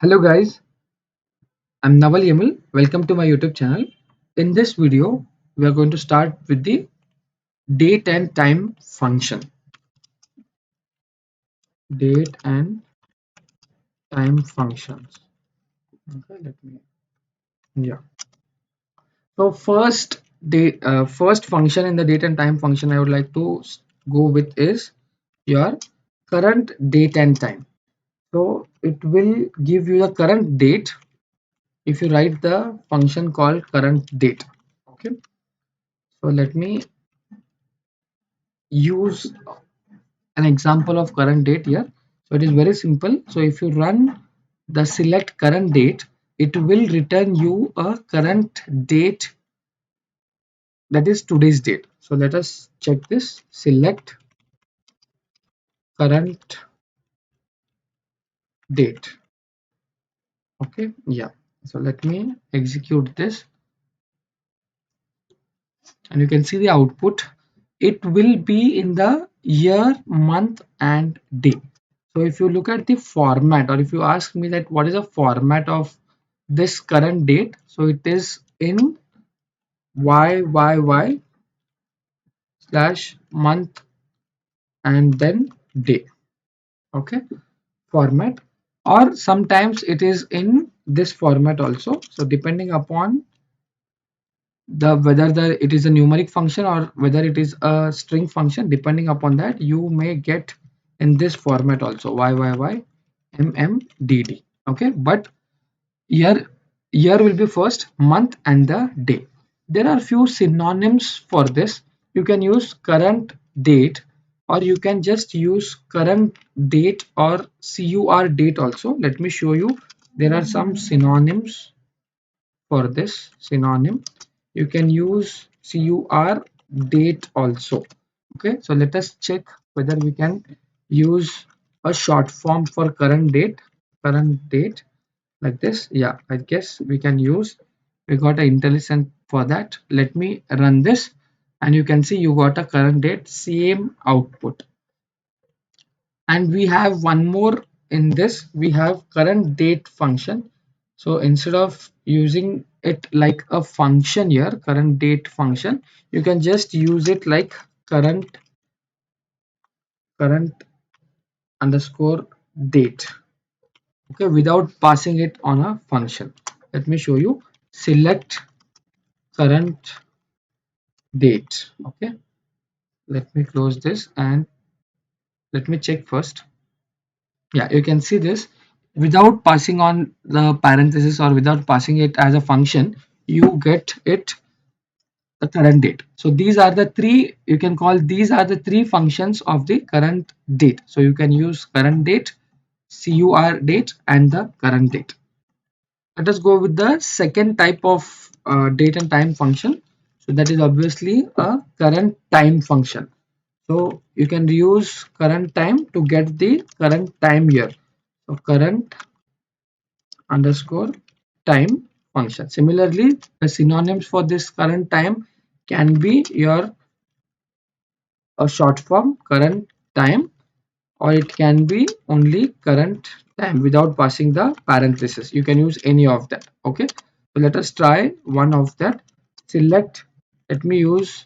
Hello guys, I'm Naval Yamil. Welcome to my YouTube channel. In this video, we are going to start with the date and time function. Date and time functions. Okay, let me. Yeah. So first function in the date and time function I would like to go with is your current date and time. So it will give you the current date if you write the function called current date. Okay. So let me use an example of current date here. So it is very simple. So if you run the select current date, it will return you a current date, that is today's date. So let us check this. Select current date. Okay, yeah. So let me execute this and you can see the output. It will be in the year, month and day. So if you look at the format, or if you ask me that what is the format of this current date, so it is in YYY slash month and then day. Okay, format, or sometimes it is in this format also. So depending upon the whether it is a numeric function or whether it is a string function, depending upon that you may get in this format also, YYY MMDD. Okay, but year will be first, month and the day. There are few synonyms for this. You can use current date, or you can just use current date or CUR date also. Let me show you. There are some synonyms for this. Synonym, you can use CUR date also. Okay, so let us check whether we can use a short form for current date, like this. Yeah, I guess we can use. We got an intelligent for that. Let me run this and you can see you got a current date, same output. And we have one more in this. We have current date function. So instead of using it like a function here, current date function, you can just use it like current underscore date. Okay, without passing it on a function. Let me show you. Select current date. Okay, let me close this and let me check first. Yeah, you can see this. Without passing on the parenthesis or without passing it as a function, you get it the current date. So these are the three, you can call these are the three functions of the current date. So you can use current date, CUR date and the current date. Let us go with the second type of date and time function. So that is obviously a current time function. So you can use current time to get the current time here. So current underscore time function. Similarly, the synonyms for this current time can be your a short form current time, or it can be only current time without passing the parenthesis. You can use any of that. Okay, so let us try one of that. Select, let me use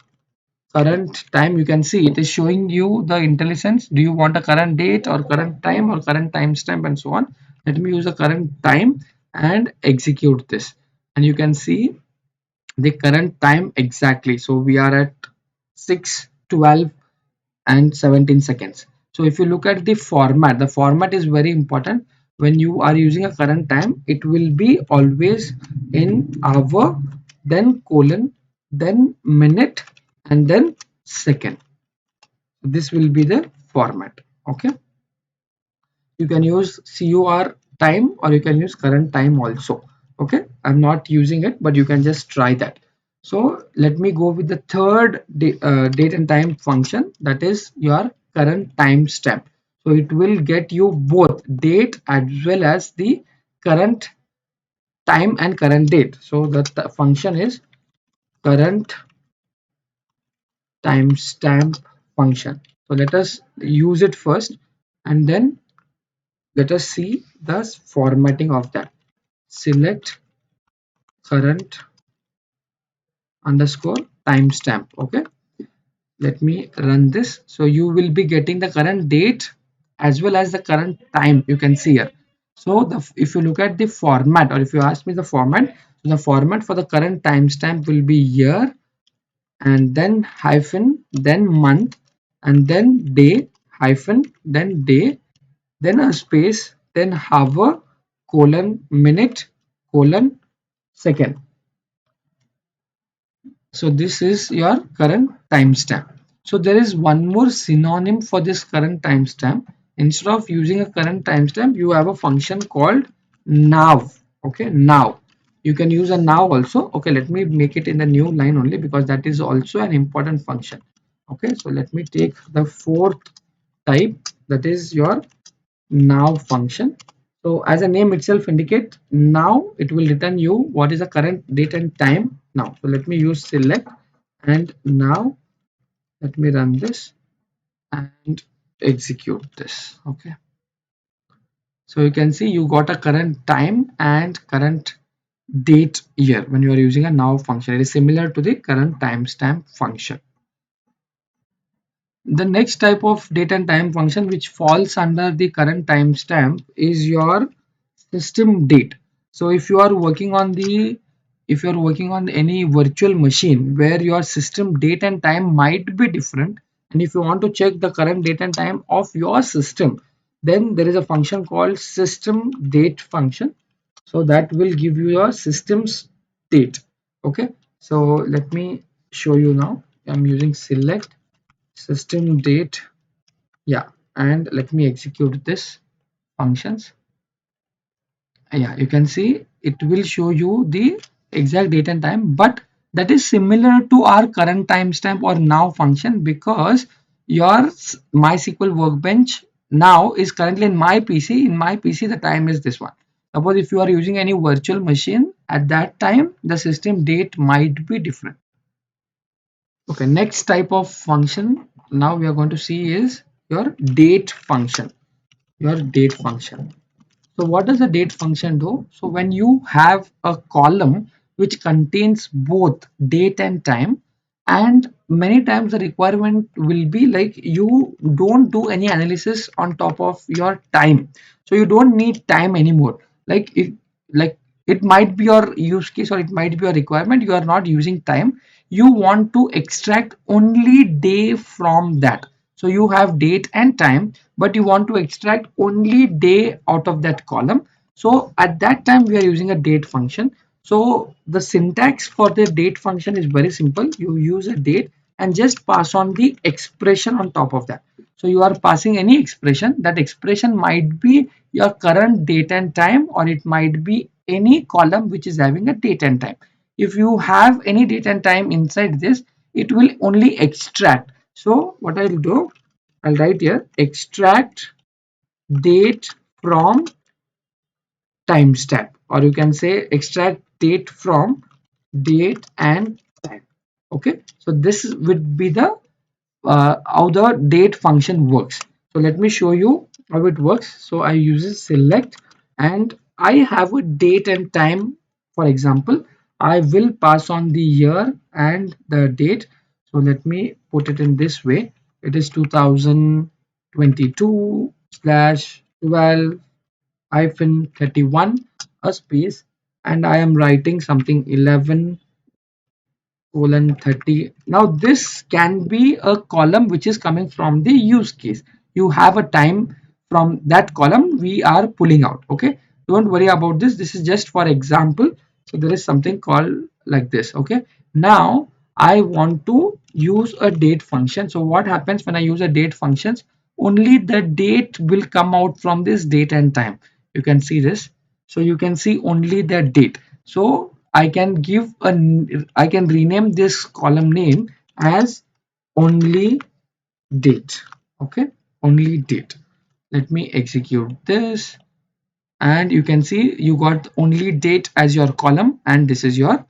current time. You can see it is showing you the intelligence. Do you want a current date or current time or current timestamp and so on? Let me use a current time and execute this, and you can see the current time exactly. So we are at 6:12 and 17 seconds. So if you look at the format is very important. When you are using a current time, it will be always in hour, then colon, then minute and then second. This will be the format. Okay, you can use CUR time or you can use current time also. Okay, I'm not using it, but you can just try that. So let me go with the third date and time function, that is your current timestamp. So it will get you both date as well as the current time and current date. So the function is current timestamp function. So let us use it first and then let us see the formatting of that. Select current underscore timestamp. Okay, let me run this. So you will be getting the current date as well as the current time, you can see here. So if you look at the format, or if you ask me the format, so the format for the current timestamp will be year, and then hyphen, then month, and then day, hyphen, then day, then a space, then hour, colon, minute, colon, second. So this is your current timestamp. So there is one more synonym for this current timestamp. Instead of using a current timestamp, you have a function called now. Okay, now. You can use a now also. Okay, let me make it in the new line only, because that is also an important function. Okay, so let me take the fourth type, that is your now function. So as a name itself indicate, now it will return you what is the current date and time now. So let me use select, and now let me run this and execute this. Okay, so you can see you got a current time and current date year when you are using a now function. It is similar to the current timestamp function. The next type of date and time function which falls under the current timestamp is your system date. So if you are working on any virtual machine where your system date and time might be different, and if you want to check the current date and time of your system, then there is a function called system date function. So that will give you your system's date. Okay, so let me show you now. I'm using select system date, yeah, and let me execute this functions. Yeah, you can see it will show you the exact date and time, but that is similar to our current timestamp or now function, because your MySQL workbench now is currently in my PC. In my PC the time is this one. Suppose if you are using any virtual machine, at that time the system date might be different. Okay, next type of function now we are going to see is your date function. Your date function. So what does the date function do? So when you have a column which contains both date and time, and many times the requirement will be like you don't do any analysis on top of your time. So you don't need time anymore. Like it might be your use case, or it might be your requirement. You are not using time. You want to extract only day from that. So you have date and time, but you want to extract only day out of that column. So at that time we are using a date function. So the syntax for the date function is very simple. You use a date and just pass on the expression on top of that. So you are passing any expression. That expression might be your current date and time, or it might be any column which is having a date and time. If you have any date and time inside this, it will only extract. So what I'll do, I'll write here extract date from timestamp, or you can say extract date from date and time. Okay, so this would be the how the date function works. So let me show you how it works. So I use select, and I have a date and time. For example, I will pass on the year and the date. So let me put it in this way. It is 2022 slash 12 hyphen 31, a space, and I am writing something 11 colon 30. Now this can be a column which is coming from the use case. You have a time from that column we are pulling out. Okay, don't worry about this. This is just for example. So there is something called like this. Okay, now I want to use a date function. So what happens when I use a date functions? Only the date will come out from this date and time. You can see this. So you can see only the date. So I can rename this column name as only date. Okay, only date. Let me execute this, and you can see you got only date as your column, and this is your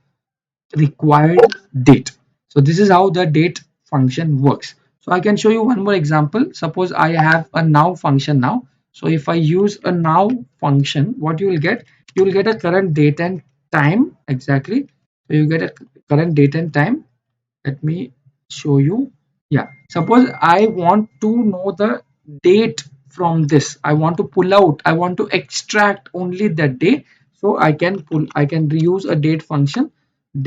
required date. So this is how the date function works. So I can show you one more example. Suppose I have a now function now. So if I use a now function, what you will get a current date and time exactly. So you get a current date and time. Let me show you. Yeah, suppose I want to know the date from this. I want to pull out, I want to extract only that day. So I can reuse a date function,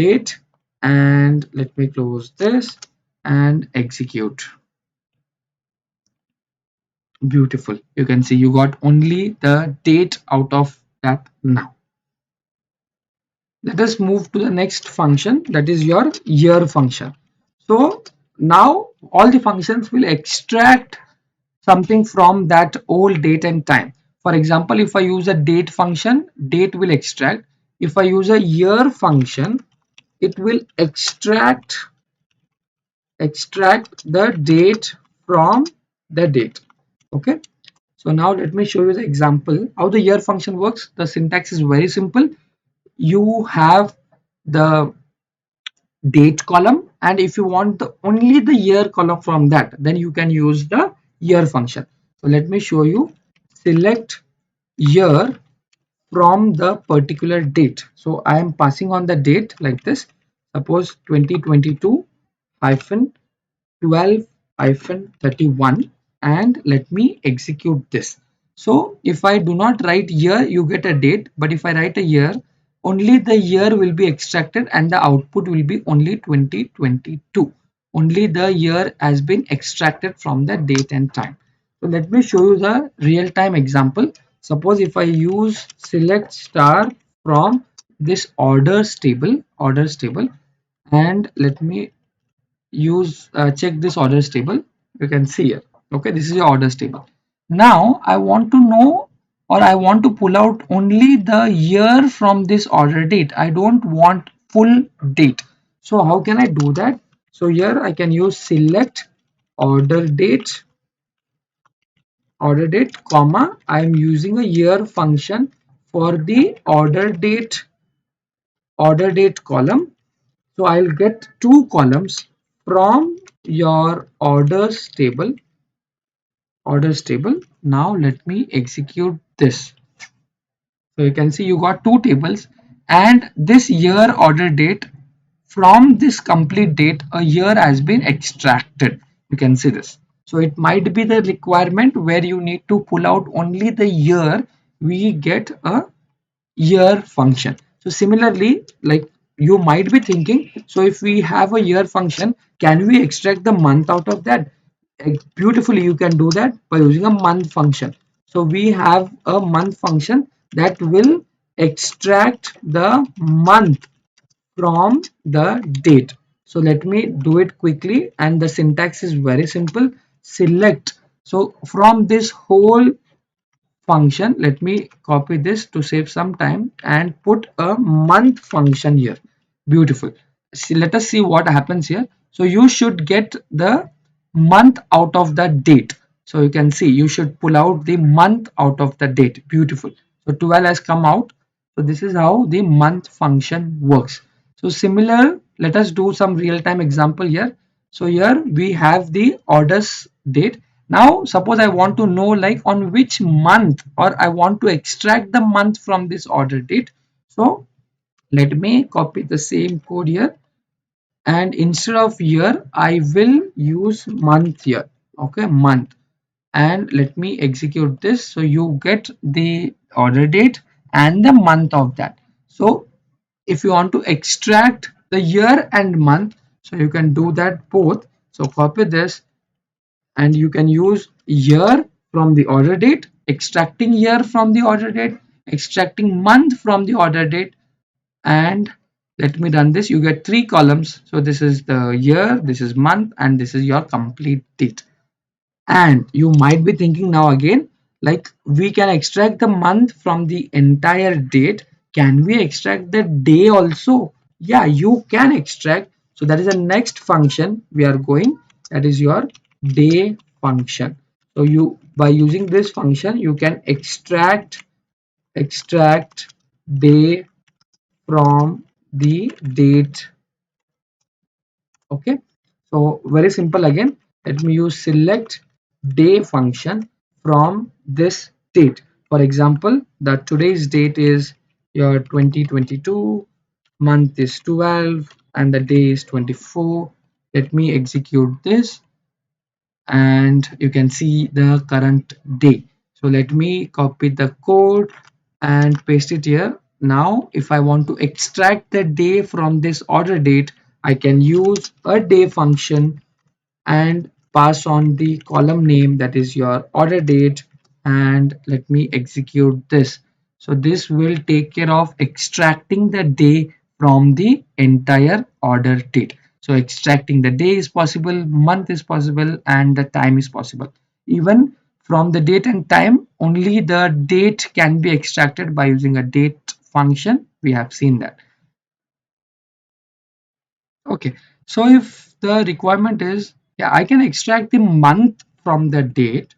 date, and let me close this and execute. Beautiful. You can see you got only the date out of that now. Let us move to the next function, that is your year function. So now all the functions will extract something from that old date and time. For example, if I use a date function, date will extract. If I use a year function, it will extract the date from the date. Okay. So now let me show you the example how the year function works. The syntax is very simple. You have the date column, and if you want only the year column from that, then you can use the year function. So let me show you. Select year from the particular date. So I am passing on the date like this. Suppose 2022 hyphen 12-31, and let me execute this. So if I do not write year, you get a date, but if I write a year, only the year will be extracted and the output will be only 2022. Only the year has been extracted from the date and time. So let me show you the real-time example. Suppose if I use select star from this orders table, and let me use check this orders table. You can see here. Okay, this is your orders table. Now I want to know, or I want to pull out only the year from this order date. I don't want full date. So how can I do that? So here I can use select order date, comma, I am using a year function for the order date column. So I'll get two columns from your orders table. Now let me execute this. So you can see you got two tables, and this year order date, from this complete date a year has been extracted. You can see this. So it might be the requirement where you need to pull out only the year. We get a year function. So similarly, like you might be thinking, so if we have a year function, can we extract the month out of that? Beautifully, you can do that by using a month function. So we have a month function that will extract the month from the date. So let me do it quickly, and the syntax is very simple. Select. So from this whole function, let me copy this to save some time and put a month function here. Beautiful. See, let us see what happens here. So you should get the month out of the date. So you can see you should pull out the month out of the date. Beautiful. So 12 has come out. So this is how the month function works. So similar, let us do some real-time example here. So here we have the orders date. Now suppose I want to know like on which month, or I want to extract the month from this order date. So let me copy the same code here, and instead of year I will use month here. Okay, month, and let me execute this. So you get the order date and the month of that. So if you want to extract the year and month, so you can do that both. So copy this, and you can use year from the order date, extracting year from the order date, extracting month from the order date, and let me run this. You get three columns. So this is the year, this is month, and this is your complete date. And you might be thinking now again, like we can extract the month from the entire date. Can we extract the day also? Yeah, you can extract. So that is the next function we are going. That is your day function. So you, by using this function, you can extract day from the date. Okay, so very simple again. Let me use select day function from this date. For example, the today's date is your 2022, month is 12, and the day is 24. Let me execute this, and you can see the current day. So let me copy the code and paste it here. Now if I want to extract the day from this order date, I can use a day function and pass on the column name, that is your order date, and let me execute this. So this will take care of extracting the day from the entire order date. So extracting the day is possible, month is possible, and the time is possible. Even from the date and time, only the date can be extracted by using a date function. We have seen that. Okay, so if the requirement is, yeah, I can extract the month from the date.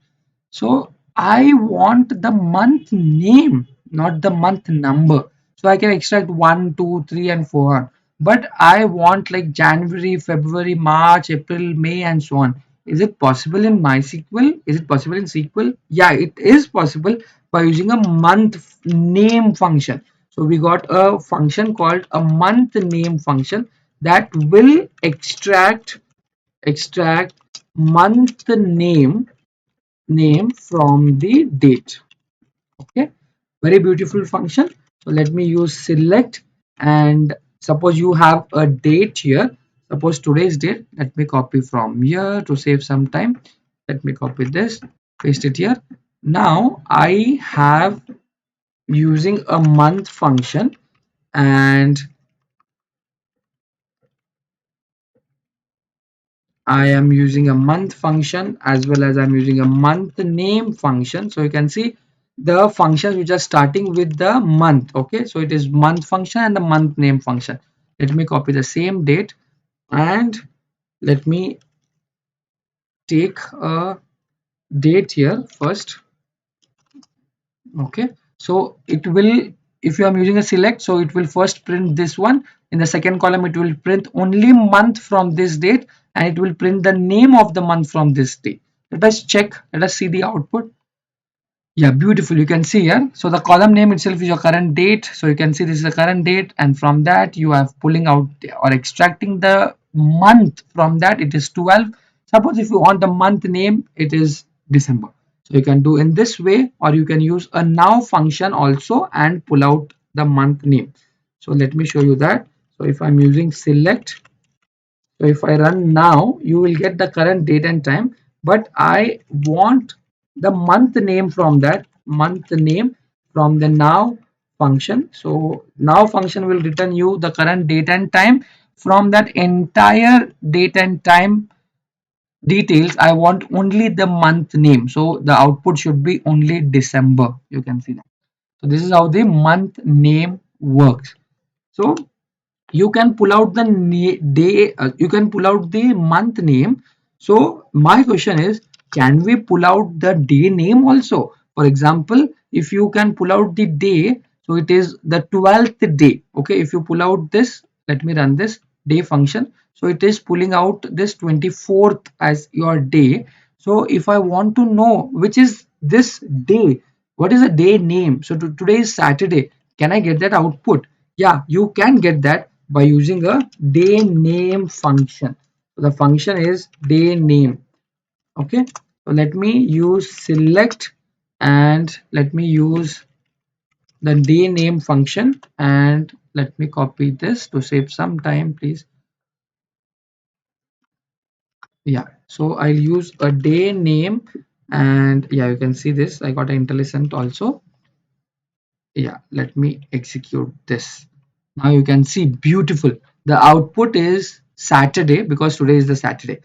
So I want the month name, not the month number. So I can extract 1, 2, 3, and 4. But I want like January, February, March, April, May, and so on. Is it possible in MySQL? Is it possible in SQL? Yeah, it is possible by using a month name function. So we got a function called a month name function that will extract month name from the date. Okay, very beautiful function. So let me use select, and suppose you have a date here, suppose today's date. Let me copy from here to save some time. Let me copy this, paste it here. Now I have using a month function, and I am using a month function as well as I'm using a month name function. So you can see the functions which are starting with the month. Okay, so it is month function and the month name function. Let me copy the same date, and let me take a date here first. Okay, so it will, if you are using a select, so it will first print this one. In the second column it will print only month from this date, and it will print the name of the month from this date. Let us check, let us see the output. Yeah, beautiful. You can see here. So the column name itself is your current date. So you can see this is the current date, and from that you are pulling out or extracting the month. From that it is 12. Suppose if you want the month name, it is December. So you can do in this way, or you can use a now function also and pull out the month name. So let me show you that. So if I'm using select, so if I run now, you will get the current date and time, but I want the month name from that month name from the now function. So now function will return you the current date and time. From that entire date and time details, I want only the month name. So the output should be only December. You can see that. So this is how the month name works. So you can pull out the day, you can pull out the month name. So my question is, can we pull out the day name also? For example, if you can pull out the day, so it is the 12th day. Okay, if you pull out this, let me run this day function. So it is pulling out this 24th as your day. So if I want to know which is this day, what is the day name? So today is Saturday. Can I get that output? Yeah, you can get that by using a DayName function. So the function is DayName. Okay, so let me use select, and let me use the DayName function, and let me copy this to save some time, please. Yeah, so I'll use a DayName, and yeah, you can see this. I got an intelligent also. Yeah, let me execute this. Now you can see, beautiful, the output is Saturday because today is the Saturday.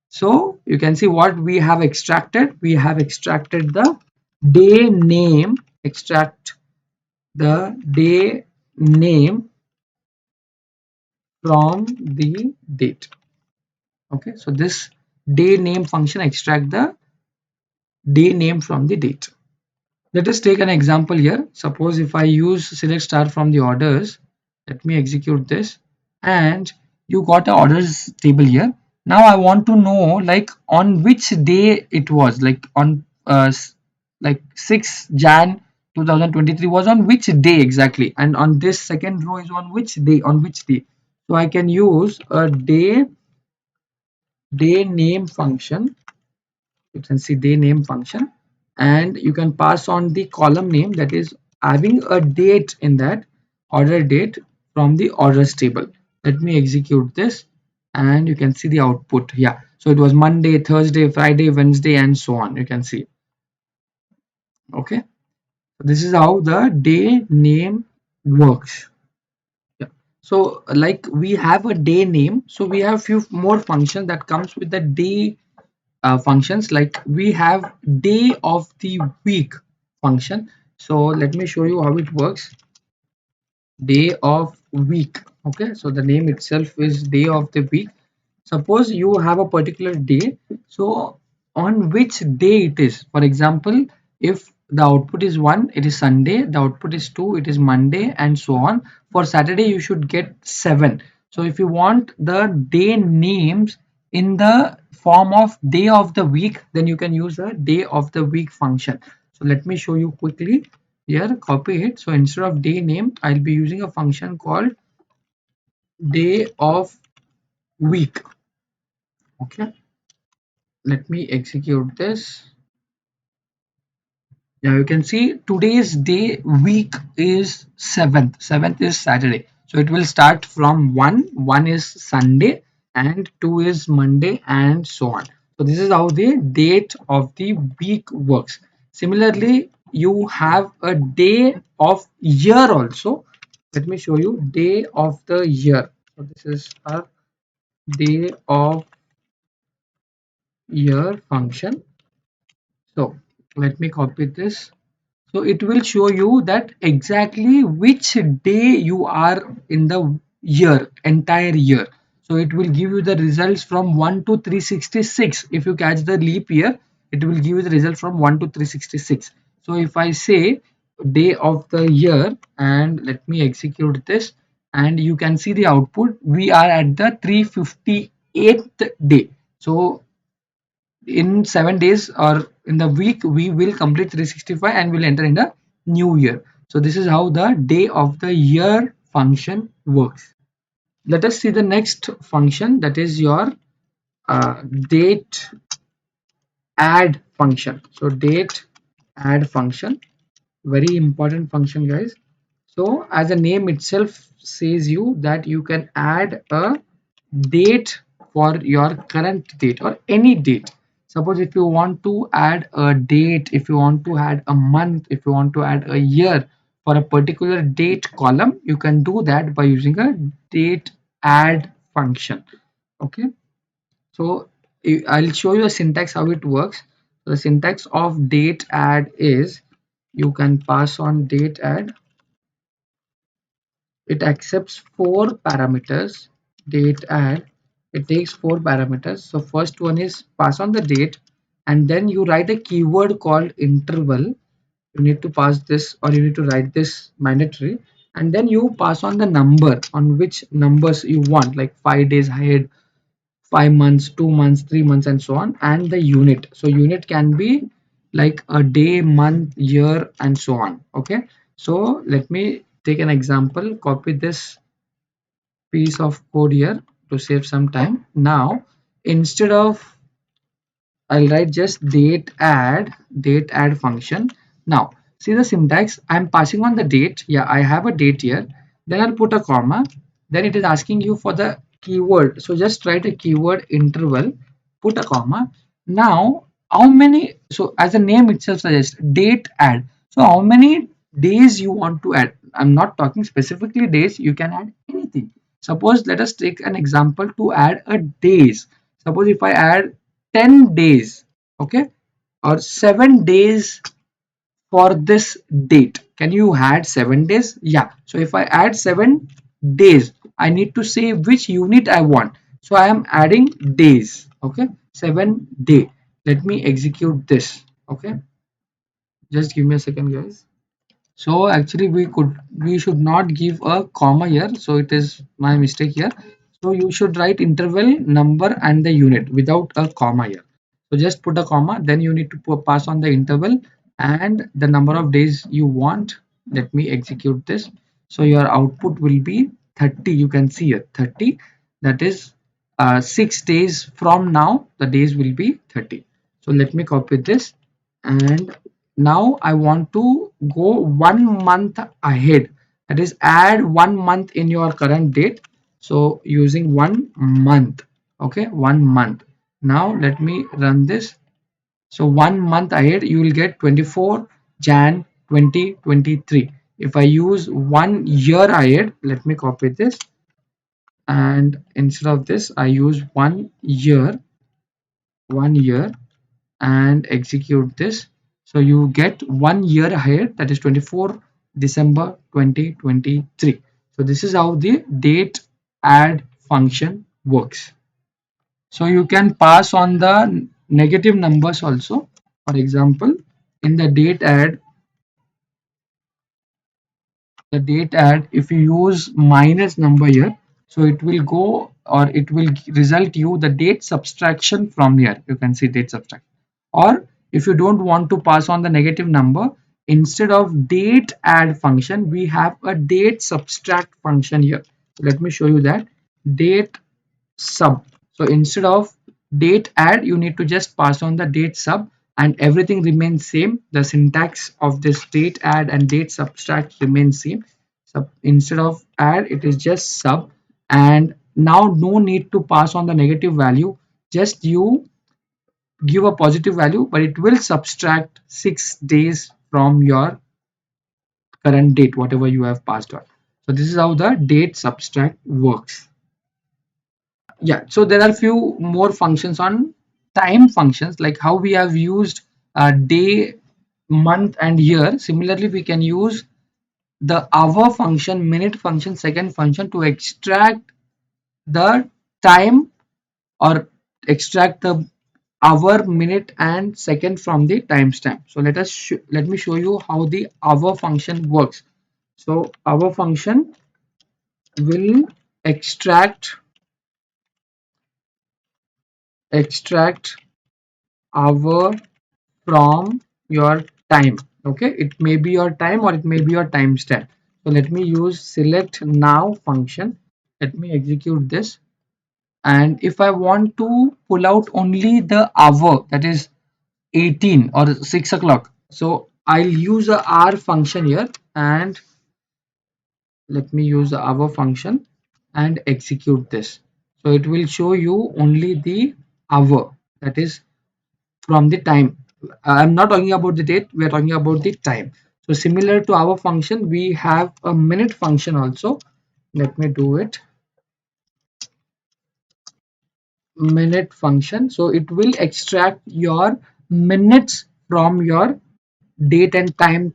So you can see what we have extracted. We have extracted the day name, extract the day name from the date. Okay, so this day name function extract the day name from the date. Let us take an example here. Suppose if I use select star from the orders, let me execute this, and you got a orders table here. Now I want to know like on which day it was, like on like 6 Jan 2023 was on which day exactly, and on this second row is on which day, so I can use a day name function. You can see day name function, and you can pass on the column name that is having a date in that, order date, from the orders table. Let me execute this, and you can see the output. Yeah, so it was Monday, Thursday, Friday, Wednesday, and so on. You can see. Okay, this is how the day name works. Yeah. So like we have a day name, so we have few more functions that comes with the day functions. Like we have day of the week function. So let me show you how it works. Day of week. Okay, so the name itself is day of the week. Suppose you have a particular day, so on which day it is. For example, if the output is 1, it is Sunday, the output is 2, it is Monday, and so on. For Saturday you should get 7. So if you want the day names in the form of day of the week, then you can use a day of the week function. So let me show you quickly. Here, copy it. So instead of day name, I'll be using a function called day of week. Okay, let me execute this. Yeah, you can see today's day week is 7th. 7th is Saturday. So it will start from 1. 1 is Sunday, and 2 is Monday, and so on. So this is how the date of the week works. Similarly, you have a day of year also. Let me show you day of the year. So this is a day of year function. So let me copy this. So it will show you that exactly which day you are in the year, entire year. So it will give you the results from 1 to 366. If you catch the leap year, it will give you the result from 1 to 366. So if I say day of the year, and let me execute this, and you can see the output, we are at the 358th day. So in 7 days or in the week we will complete 365 and will enter in the new year. So this is how the day of the year function works. Let us see the next function, that is your date add function. So date add function, very important function, guys. So as the name itself says you that you can add a date for your current date or any date. Suppose if you want to add a date, if you want to add a month, if you want to add a year for a particular date column, you can do that by using a date add function. Okay, so I'll show you a syntax how it works. The syntax of date add is, you can pass on date add. It accepts 4 parameters. Date add, it takes 4 parameters. So first one is pass on the date, and then you write a keyword called interval. You need to pass this, or you need to write this mandatory, and then you pass on the number, on which numbers you want, like 5 days ahead, 5 months, 2 months, 3 months, and so on, and the unit. So unit can be like a day, month, year, and so on. Okay, so let me take an example, copy this piece of code here to save some time. Now instead of, I'll write just date add function. Now see the syntax, I'm passing on the date. Yeah, I have a date here, then I'll put a comma, then it is asking you for the keyword. So just write a keyword interval, put a comma. Now how many, so as the name itself suggests, date add, so how many days you want to add. I'm not talking specifically days, you can add anything. Suppose let us take an example to add a days. Suppose if I add 10 days, okay, or 7 days for this date, can you add 7 days? Yeah, so if I add 7 days, I need to say which unit I want, so I am adding days. Okay, 7 day. Let me execute this. Okay, just give me a second, guys. So actually we should not give a comma here, so it is my mistake here. So you should write interval, number, and the unit without a comma here. So just put a comma, then you need to pass on the interval, and the number of days you want. Let me execute this. So your output will be 30. You can see it 30. That is 6 days from now. The days will be 30. So let me copy this, and now I want to go 1 month ahead. That is, add 1 month in your current date. So using 1 month. Okay, 1 month. Now let me run this. So 1 month ahead, you will get 24 Jan 2023. If I use 1 year ahead, let me copy this, and instead of this, I use 1 year, and execute this. So you get 1 year ahead, that is 24 December 2023. So this is how the date add function works. So you can pass on the negative numbers also. For example, in the date add, if you use minus number here, so it will go, or it will result you the date subtraction from here. You can see date subtract. Or if you don't want to pass on the negative number, instead of date add function, we have a date subtract function here. Let me show you that. Date sub. So instead of date add, you need to just pass on the date sub, and everything remains same. The syntax of this date add and date subtract remains same. So instead of add, it is just sub, and now no need to pass on the negative value. Just you give a positive value, but it will subtract 6 days from your current date, whatever you have passed on. So this is how the date subtract works. Yeah, so there are few more functions on time functions, like how we have used day, month and year. Similarly, we can use the hour function, minute function, second function to extract the time, or extract the hour, minute and second from the timestamp. So let me show you how the hour function works. So hour function will extract hour from your time. Okay, it may be your time or it may be your timestamp. So let me use select now function. Let me execute this, and if I want to pull out only the hour, that is 18 or 6 o'clock, so I'll use a r function here, and let me use the hour function and execute this. So it will show you only the hour, that is from the time. I'm not talking about the date, we are talking about the time. So similar to our function, we have a minute function also. Let me do it. Minute function. So it will extract your minutes from your date and time,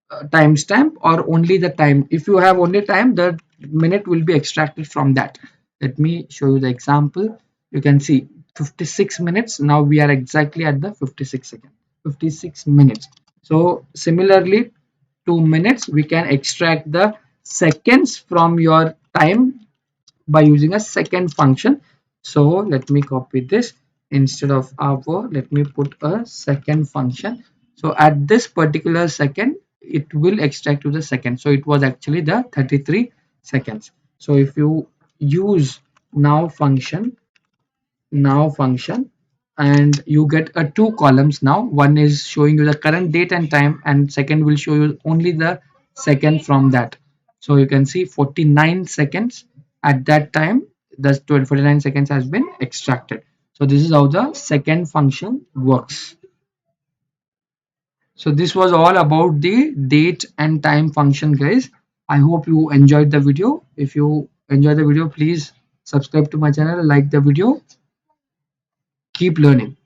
timestamp, or only the time. If you have only time, the minute will be extracted from that. Let me show you the example. You can see 56 minutes. Now we are exactly at the 56 minutes. So similarly to minutes, we can extract the seconds from your time by using a second function. So let me copy this. Instead of hour, let me put a second function. So at this particular second, it will extract to the second. So it was actually the 33 seconds. So if you use now function, and you get a two columns. Now one is showing you the current date and time, and second will show you only the second from that. So you can see 49 seconds at that time, the 49 seconds has been extracted. So this is how the second function works. So this was all about the date and time function, guys. I hope you enjoyed the video. If you enjoyed the video, please subscribe to my channel, like the video. Keep learning.